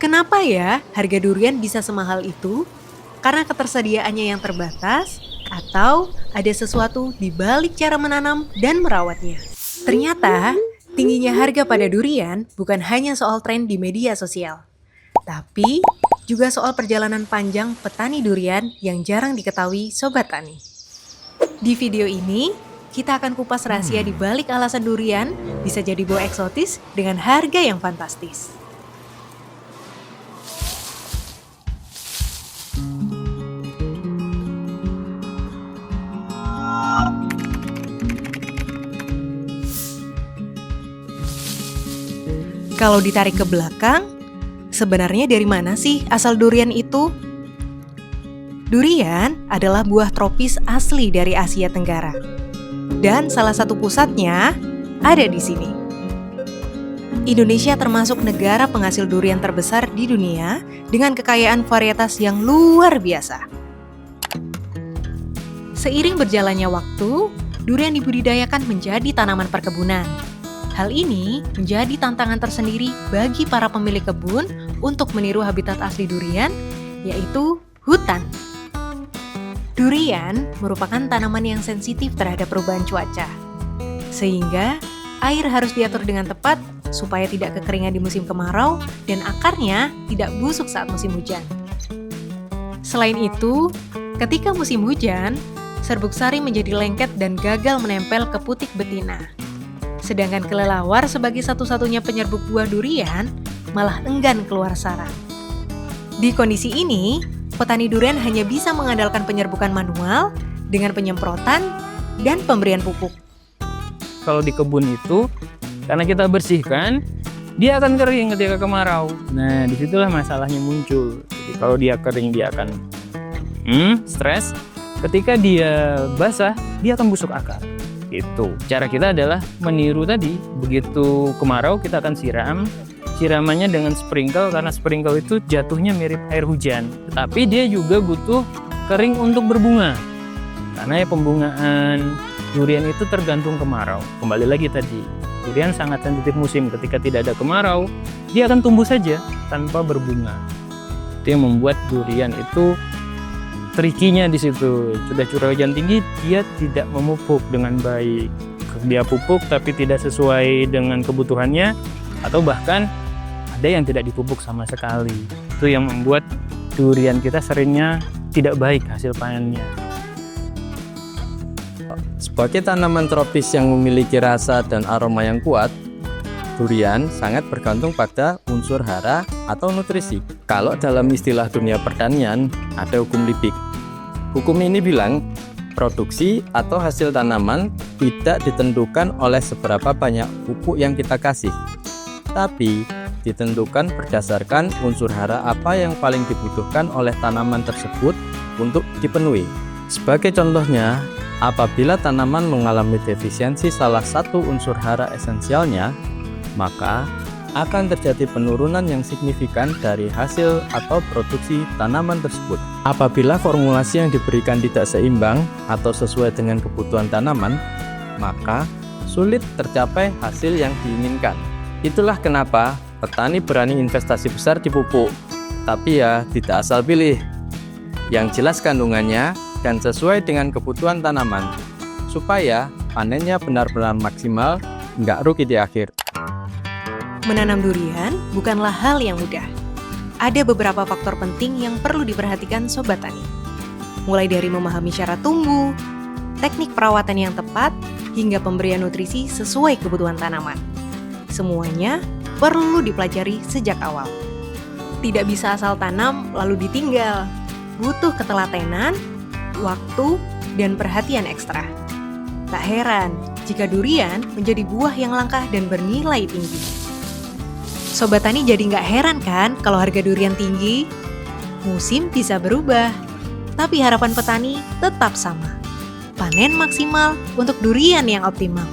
Kenapa ya harga durian bisa semahal itu? Karena ketersediaannya yang terbatas atau ada sesuatu di balik cara menanam dan merawatnya? Ternyata, tingginya harga pada durian bukan hanya soal tren di media sosial, tapi juga soal perjalanan panjang petani durian yang jarang diketahui Sobat Tani. Di video ini, kita akan kupas rahasia di balik alasan durian bisa jadi buah eksotis dengan harga yang fantastis. Kalau ditarik ke belakang, sebenarnya dari mana sih asal durian itu? Durian adalah buah tropis asli dari Asia Tenggara. Dan salah satu pusatnya ada di sini. Indonesia termasuk negara penghasil durian terbesar di dunia dengan kekayaan varietas yang luar biasa. Seiring berjalannya waktu, durian dibudidayakan menjadi tanaman perkebunan. Hal ini menjadi tantangan tersendiri bagi para pemilik kebun untuk meniru habitat asli durian, yaitu hutan. Durian merupakan tanaman yang sensitif terhadap perubahan cuaca, sehingga air harus diatur dengan tepat supaya tidak kekeringan di musim kemarau dan akarnya tidak busuk saat musim hujan. Selain itu, ketika musim hujan, serbuk sari menjadi lengket dan gagal menempel ke putik betina. Sedangkan kelelawar sebagai satu-satunya penyerbuk buah durian malah enggan keluar sarang. Di kondisi ini, petani durian hanya bisa mengandalkan penyerbukan manual dengan penyemprotan dan pemberian pupuk. Kalau di kebun itu, karena kita bersihkan, dia akan kering ketika kemarau. Nah, disitulah masalahnya muncul. Jadi kalau dia kering, dia akan stres. Ketika dia basah, dia akan busuk akar. Itu. Cara kita adalah meniru tadi. Begitu kemarau, kita akan siram. Siramannya dengan sprinkle, karena sprinkle itu jatuhnya mirip air hujan. Tetapi dia juga butuh kering untuk berbunga. Karena ya pembungaan durian itu tergantung kemarau. Kembali lagi tadi, durian sangat sensitif musim. Ketika tidak ada kemarau, dia akan tumbuh saja tanpa berbunga. Itu yang membuat durian itu trikinya di situ. Sudah curah hujan tinggi, dia tidak memupuk dengan baik. Dia pupuk tapi tidak sesuai dengan kebutuhannya, atau bahkan ada yang tidak dipupuk sama sekali. Itu yang membuat durian kita seringnya tidak baik hasil panennya. Sebagai tanaman tropis yang memiliki rasa dan aroma yang kuat, durian sangat bergantung pada unsur hara atau nutrisi. Kalau dalam istilah dunia pertanian, ada hukum Liebig. Hukum ini bilang, produksi atau hasil tanaman tidak ditentukan oleh seberapa banyak pupuk yang kita kasih, tapi ditentukan berdasarkan unsur hara apa yang paling dibutuhkan oleh tanaman tersebut untuk dipenuhi. Sebagai contohnya, apabila tanaman mengalami defisiensi salah satu unsur hara esensialnya, maka akan terjadi penurunan yang signifikan dari hasil atau produksi tanaman tersebut. Apabila formulasi yang diberikan tidak seimbang atau sesuai dengan kebutuhan tanaman, maka sulit tercapai hasil yang diinginkan. Itulah kenapa petani berani investasi besar di pupuk, tapi ya tidak asal pilih. Yang jelas kandungannya dan sesuai dengan kebutuhan tanaman, supaya panennya benar-benar maksimal, nggak rugi di akhir. Menanam durian bukanlah hal yang mudah. Ada beberapa faktor penting yang perlu diperhatikan Sobat Tani. Mulai dari memahami cara tumbuh, teknik perawatan yang tepat, hingga pemberian nutrisi sesuai kebutuhan tanaman. Semuanya perlu dipelajari sejak awal. Tidak bisa asal tanam lalu ditinggal. Butuh ketelatenan, waktu, dan perhatian ekstra. Tak heran jika durian menjadi buah yang langka dan bernilai tinggi. Sobat Tani jadi nggak heran kan kalau harga durian tinggi? Musim bisa berubah, tapi harapan petani tetap sama. Panen maksimal untuk durian yang optimal.